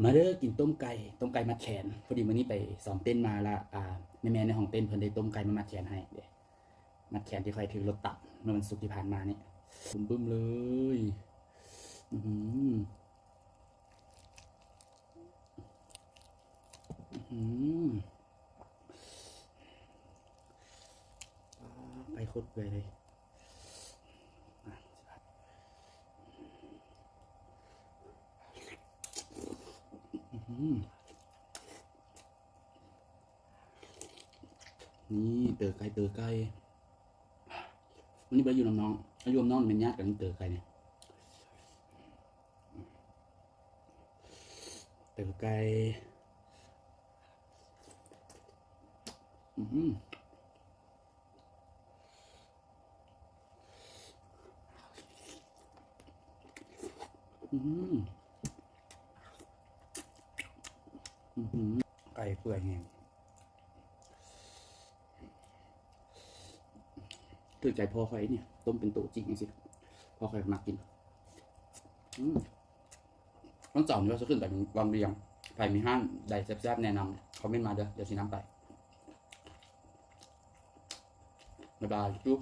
มาเด้อกินต้มไก่มัดแขนพอดีมื้อนี้ไปซ้อมเต้นมาละแม่ๆในห้องเต้นเพิ่นได้ต้มไก่มามัดแขนให้เด้มัดแขนที่ค่อยถือรถตักเมื่อวันศุกร์ที่ผ่านมานี่บึ้มๆเลยอื้อหืออื้อหือไก่โคตรเปื่อยเลยอ่ะอื้อหือนี่เต๋อไก่วันนี้ไปอยู่กับน้องอยู่กับน้องเป็นญาติกันเต๋อไก่เนี่ยเต๋อไก่อื้อหืออื้อหืออื้อหือไก่เปื่อยแห้งถือใจพอไข่เนี่ยต้มเป็นตัวจริงสิพอไข่มากินต้องเจ้านี่ว่าจะขึ้นไปวังเรียงไผ่มีห้านใดแซ่บๆแนะนำเขาไม่มาเด้อเดี๋ยวสิน้ำไปบ๊ายบายจุ๊บ